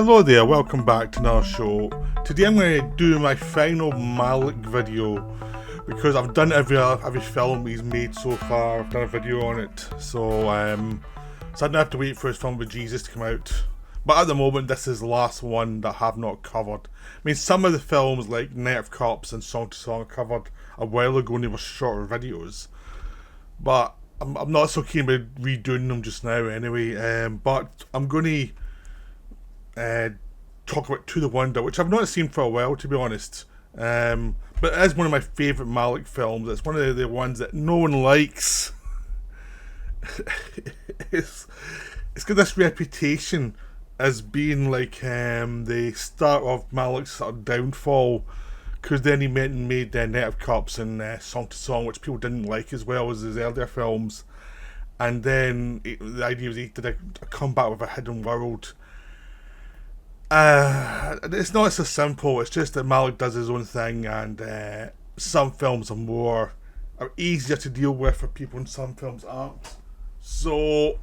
Hello there, welcome back to another show. Today I'm going to do my final Malick video because I've done every film he's made so far. I've done a video on it, so I don't have to wait for his film with Jesus to come out. But at the moment, this is the last one that I have not covered. I mean, some of the films like Night of Cops and Song to Song I covered a while ago and they were shorter videos. But I'm not so keen about redoing them just now anyway. But I'm going to talk about To the Wonder, which I've not seen for a while, to be honest. But it is one of my favourite Malick films. It's one of the ones that no one likes. It's got this reputation as being like the start of Malick's sort of downfall, because then he made Night of Cops and Song to Song, which people didn't like as well as his earlier films. And then the idea was he did a comeback with A Hidden World. It's not so simple. It's just that Malick does his own thing, and some films are easier to deal with for people, and some films aren't. So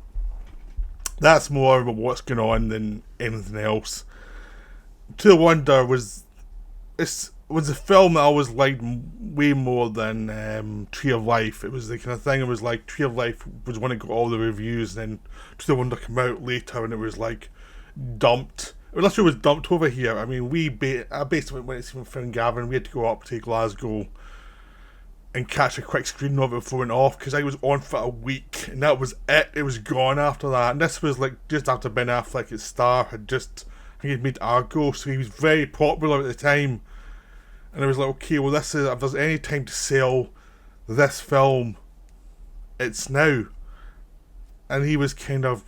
that's more about what's going on than anything else. To the Wonder was a film that I always liked way more than Tree of Life. It was the kind of thing. It was like Tree of Life was when it got all the reviews, and then To the Wonder came out later, and it was like dumped. Unless it was dumped over here. I mean, I basically went to see my friend Gavin. We had to go up to Glasgow and catch a quick screening of it before it went off, because I was on for a week and that was it. It was gone after that. And this was like just after Ben Affleck's star had he'd made Argo, so he was very popular at the time. And I was like, okay, well, if there's any time to sell this film, it's now. And he was kind of.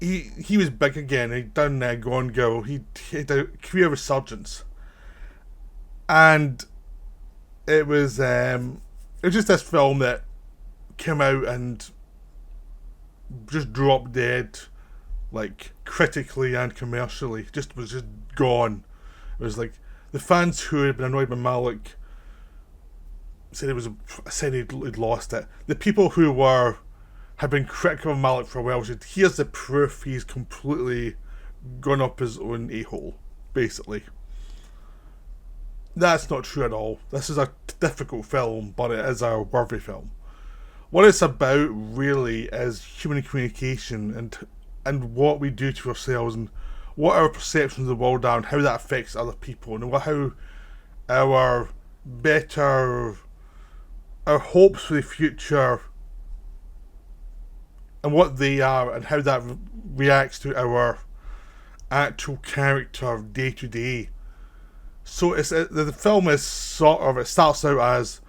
He was big again. He'd done Gone Girl. He had a career resurgence, and it was just this film that came out and just dropped dead, like critically and commercially. Was just gone. It was like the fans who had been annoyed by Malick said he'd lost it. The people who had been critical of Malick for a while said, here's the proof he's completely gone up his own a-hole, basically. That's not true at all. This is a difficult film, but it is a worthy film. What it's about really is human communication and what we do to ourselves, and what our perceptions of the world are, and how that affects other people, and how our hopes for the future and what they are, and how that reacts to our actual character day to day. So the film is it starts out as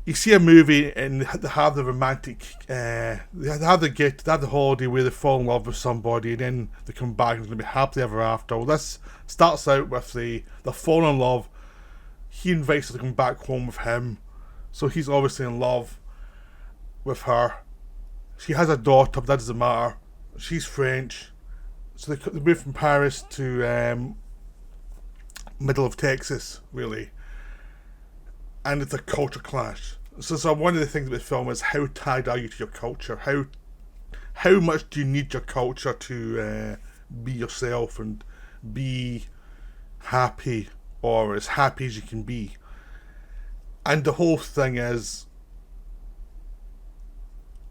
you see a movie and they have the romantic, they have the holiday where they fall in love with somebody, and then they come back and it's going to be happily ever after. Well, this starts out with the fall in love. He invites her to come back home with him, so he's obviously in love with her. She has a daughter, but that doesn't matter. She's French. So they moved from Paris to middle of Texas, really. And it's a culture clash. So one of the things about the film is, how tied are you to your culture? How much do you need your culture to be yourself and be happy, or as happy as you can be? And the whole thing is,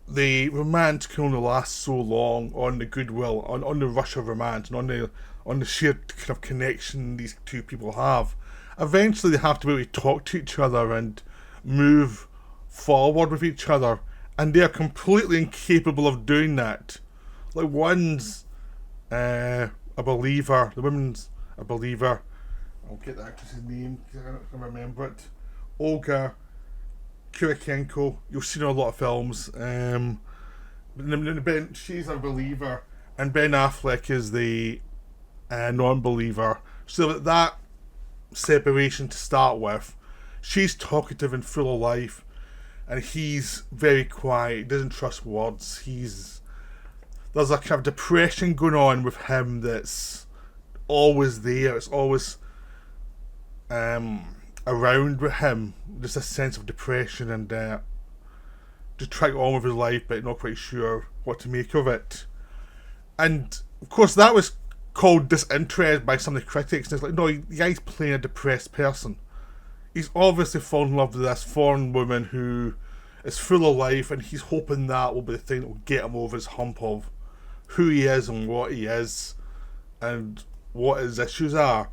the romance can only last so long on the goodwill, on the rush of romance, and on the shared kind of connection these two people have. Eventually they have to be able to talk to each other and move forward with each other, and they're completely incapable of doing that. Like, one's a believer, the woman's a believer. I'll get the actress's name because I can remember it. Olga Kurylenko. You've seen her in a lot of films. She's a believer, and Ben Affleck is the non-believer. So that separation to start with. She's talkative and full of life, and he's very quiet. Doesn't trust words. There's a kind of depression going on with him that's always there. It's always around with him, just a sense of depression, and just trying on with his life but not quite sure what to make of it. And of course that was called disinterested by some of the critics. And it's like, no, the guy's playing a depressed person. He's obviously fallen in love with this foreign woman who is full of life, and he's hoping that will be the thing that will get him over his hump of who he is and what he is and what his issues are.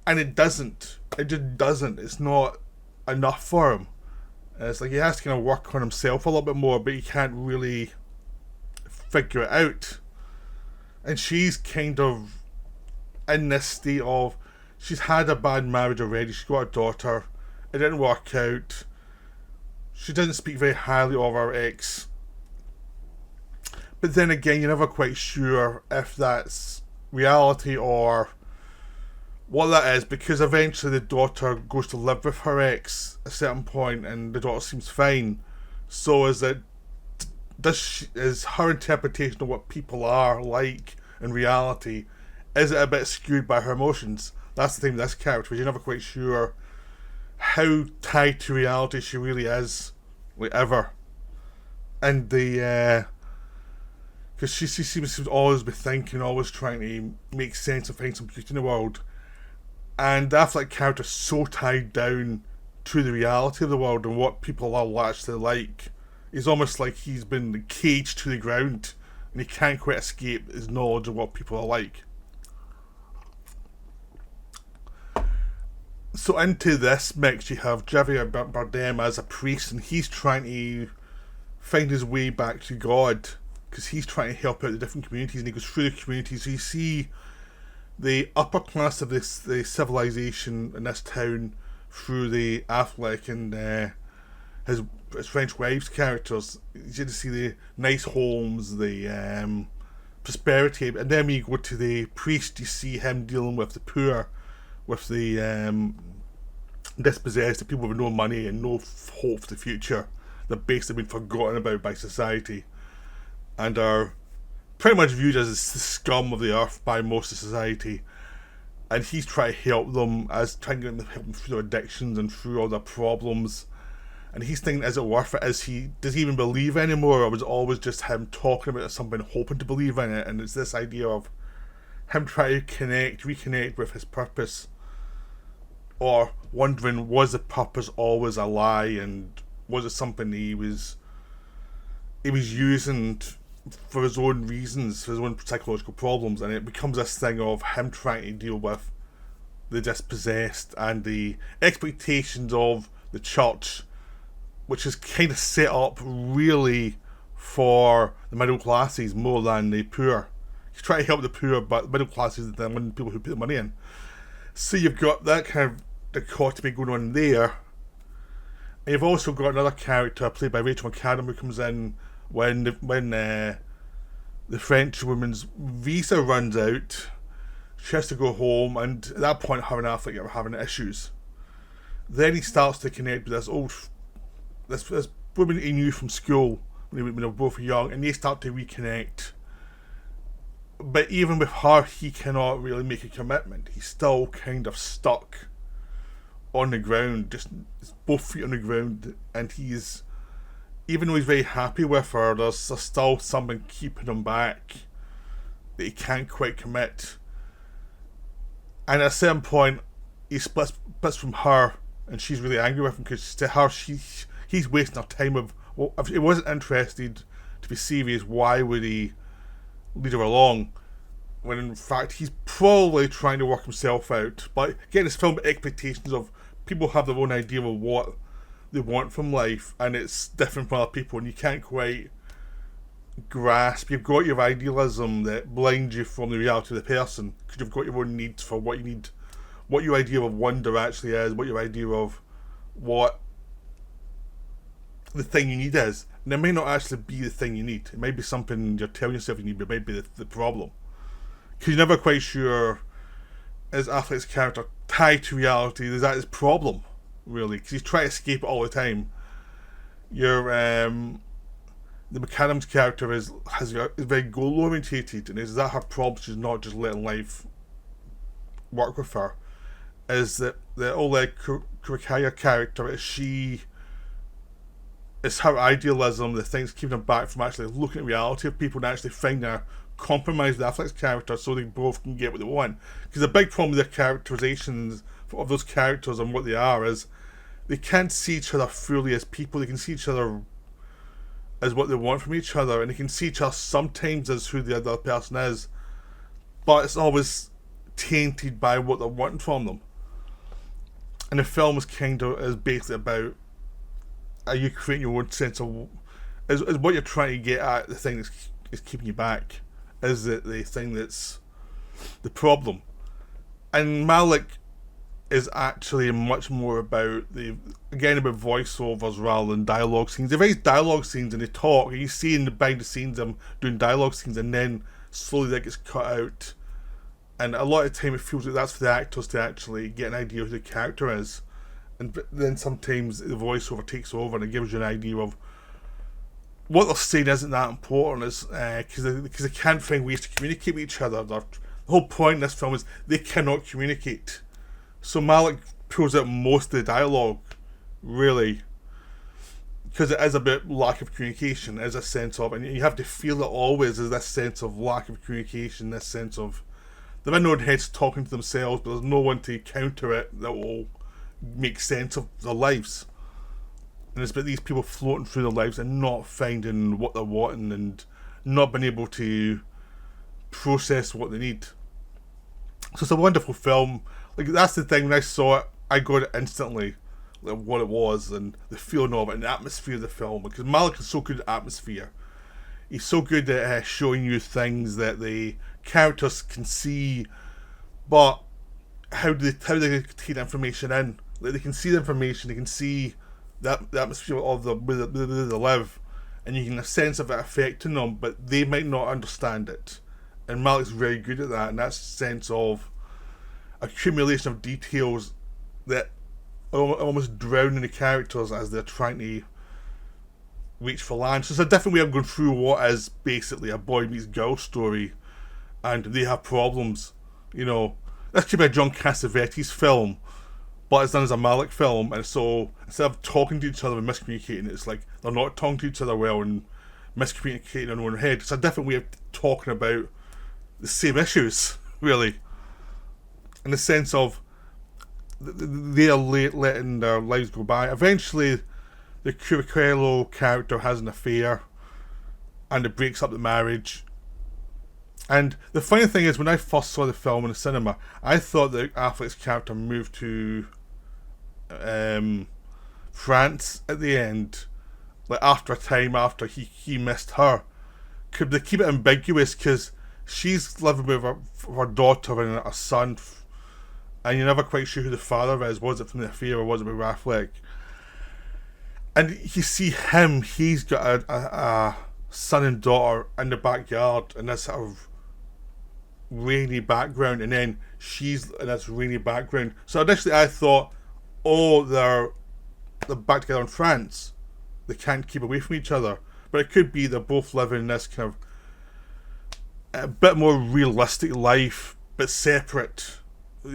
And it doesn't. It just doesn't. It's not enough for him. And it's like he has to kind of work on himself a little bit more, but he can't really figure it out. And she's kind of in this state of, she's had a bad marriage already, she's got a daughter, it didn't work out, she didn't speak very highly of her ex. But then again, you're never quite sure if that's reality or what that is, because eventually the daughter goes to live with her ex at a certain point and the daughter seems fine. So is her interpretation of what people are like in reality, is it a bit skewed by her emotions? That's the thing with this character, you're never quite sure how tied to reality she really is, like, ever. And because she seems to always be thinking, always trying to make sense and find some beauty in the world. And the Affleck character is so tied down to the reality of the world and what people are actually like. He's almost like he's been caged to the ground and he can't quite escape his knowledge of what people are like. So into this mix you have Javier Bardem as a priest, and he's trying to find his way back to God because he's trying to help out the different communities, and he goes through the communities. So you see the upper class of the civilization in this town through the Affleck and his French wife's characters. You get to see the nice homes, the prosperity, and then when you go to the priest, you see him dealing with the poor, with the dispossessed, the people with no money and no hope for the future. They're basically been forgotten about by society and are pretty much viewed as the scum of the earth by most of society. And he's trying to help them, trying to help them through their addictions and through all their problems. And he's thinking, is it worth it? Does he even believe anymore, or was it always just him talking about something, hoping to believe in it? And it's this idea of him trying to reconnect with his purpose, or wondering, was the purpose always a lie, and was it something he was using for his own reasons, for his own psychological problems? And it becomes this thing of him trying to deal with the dispossessed and the expectations of the church, which is kind of set up really for the middle classes more than the poor. He's trying to help the poor, but the middle classes are the people who put the money in. So you've got that kind of dichotomy going on there. And you've also got another character played by Rachel McAdam who comes in when the French woman's visa runs out. She has to go home, and at that point her and Affleck are having issues. Then he starts to connect with this woman he knew from school when they were both young, and they start to reconnect. But even with her, he cannot really make a commitment. He's still kind of stuck on the ground, just both feet on the ground, and even though he's very happy with her, there's still something keeping him back that he can't quite commit. And at a certain point, he splits from her, and she's really angry with him because to her, he's wasting her time of, well, if he wasn't interested to be serious, why would he lead her along, when in fact he's probably trying to work himself out. But again, it's film expectations of people have their own idea of what they want from life, and it's different from other people, and you can't quite grasp. You've got your idealism that blinds you from the reality of the person, because you've got your own needs for what you need, what your idea of wonder actually is, what your idea of what the thing you need is. And it may not actually be the thing you need. It might be something you're telling yourself you need, but it might be the problem. Because you're never quite sure, is Affleck's character tied to reality? Is that his problem, really? Because he's trying to escape it all the time. The McAdams character is very goal orientated, and is that her problem? She's not just letting life work with her. Is that the Oleg Kurakaya character? It's her idealism, the things keeping her back from actually looking at reality of people and actually finding a compromise with Affleck's character so they both can get what they want. Because the big problem with their characterizations of those characters and what they are is they can't see each other fully as people. They can see each other as what they want from each other, and they can see each other sometimes as who the other person is, but it's always tainted by what they're wanting from them. And the film is basically about, are you creating your own sense of, is what you're trying to get at the thing that's keeping you back? Is it the thing that's the problem? And Malick is actually much more about about voiceovers rather than dialogue scenes. They raise dialogue scenes and they talk, and you see in the behind the scenes them doing dialogue scenes, and then slowly that gets cut out. And a lot of the time it feels like that's for the actors to actually get an idea of who the character is. And then sometimes the voiceover takes over and it gives you an idea of what they're saying isn't that important, because they can't find ways to communicate with each other. The whole point in this film is they cannot communicate. So Malick pulls out most of the dialogue, really, because it is a bit lack of communication, as a sense of, and you have to feel it always as this sense of lack of communication, this sense of they're in their own heads talking to themselves, but there's no one to counter it that will make sense of their lives. And it's about these people floating through their lives and not finding what they're wanting and not being able to process what they need. So it's a wonderful film. Like, that's the thing, when I saw it, I got it instantly, like what it was and the feeling of it and the atmosphere of the film. Because Malick is so good at atmosphere. He's so good at showing you things that the characters can see, but how do they take information in? Like, they can see the information, they can see the atmosphere of where they live, and you can have a sense of it affecting them, but they might not understand it. And Malick's very good at that, and that sense of accumulation of details that are almost drowning the characters as they're trying to reach for land. So it's a different way of going through what is basically a boy meets girl story, and they have problems. You know, this could be a John Cassavetes film, but it's done as a Malick film, and so instead of talking to each other and miscommunicating, it's like they're not talking to each other well and miscommunicating in their own head. It's a different way of talking about the same issues, really, in the sense of they are letting their lives go by. Eventually, the Curricello character has an affair, and it breaks up the marriage. And the funny thing is, when I first saw the film in the cinema, I thought that Affleck's character moved to France at the end, like after a time after he missed her. Could they keep it ambiguous, because she's living with her daughter and a son, and you're never quite sure who the father is. Was it from the affair or was it with Affleck? And you see him, he's got a son and daughter in the backyard in this sort of rainy background, and then she's in this rainy background. So initially I thought, oh, they're back together in France. They can't keep away from each other. But it could be they're both living in this kind of a bit more realistic life, but separate.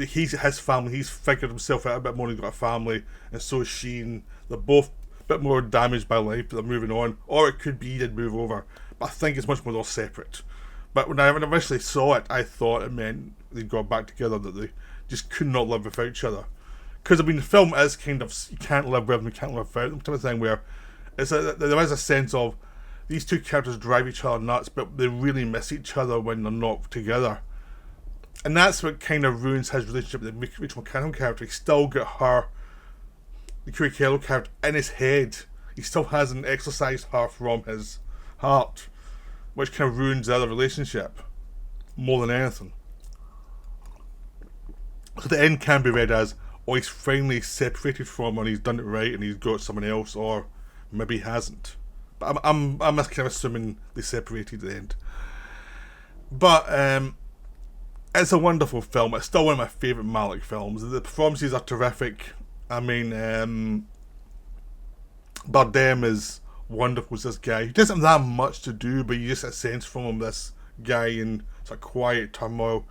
He's his family, he's figured himself out a bit more, he's got a family, and so is she, and they're both a bit more damaged by life, but they're moving on. Or it could be he did move over. But I think it's much more they're separate. But when I initially saw it, I thought it meant they got back together, that they just could not live without each other. Because, I mean, the film is kind of, you can't live with them, you can't live without them, type of thing, where there is a sense of these two characters drive each other nuts, but they really miss each other when they're not together. And that's what kind of ruins his relationship with the Rachel McAdams character. He's still got her, the Curricello character, in his head. He still hasn't exorcised her from his heart, which kind of ruins the other relationship more than anything. So the end can be read as, oh, he's finally separated from her and he's done it right and he's got someone else, or maybe he hasn't. But I'm kind of assuming they separated at the end. But it's a wonderful film. It's still one of my favourite Malick films. The performances are terrific. I mean, Bardem is wonderful as this guy. He doesn't have that much to do, but you just get a sense from him, this guy in sort of quiet turmoil.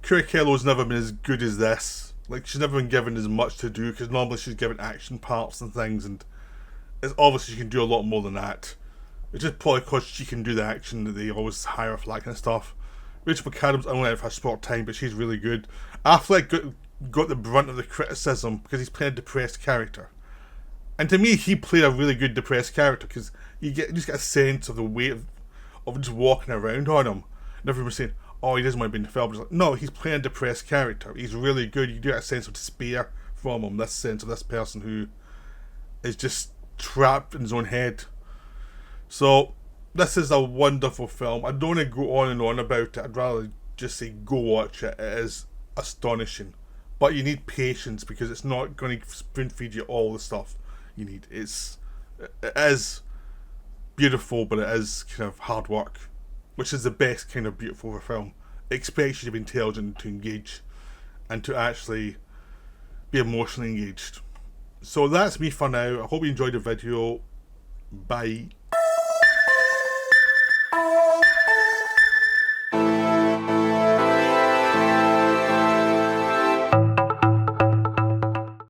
Curricello's never been as good as this. Like, she's never been given as much to do, because normally she's given action parts and things, and it's obvious she can do a lot more than that. It's just probably because she can do the action that they always hire for that kind of stuff. Rachel McAdams only out for her sport time, but she's really good. Affleck got the brunt of the criticism because he's playing a depressed character. And to me, he played a really good depressed character because you just get a sense of the weight of just walking around on him. And everyone was saying, oh, he doesn't want to be in the film. Like, no, he's playing a depressed character. He's really good. You do get a sense of despair from him. This sense of this person who is just trapped in his own head. So, this is a wonderful film. I don't want to go on and on about it. I'd rather just say go watch it. It is astonishing. But you need patience because it's not going to spoon feed you all the stuff you need. It is beautiful, but it is kind of hard work, which is the best kind of beautiful of a film. It expects you to be intelligent, to engage, and to actually be emotionally engaged. So that's me for now. I hope you enjoyed the video. Bye.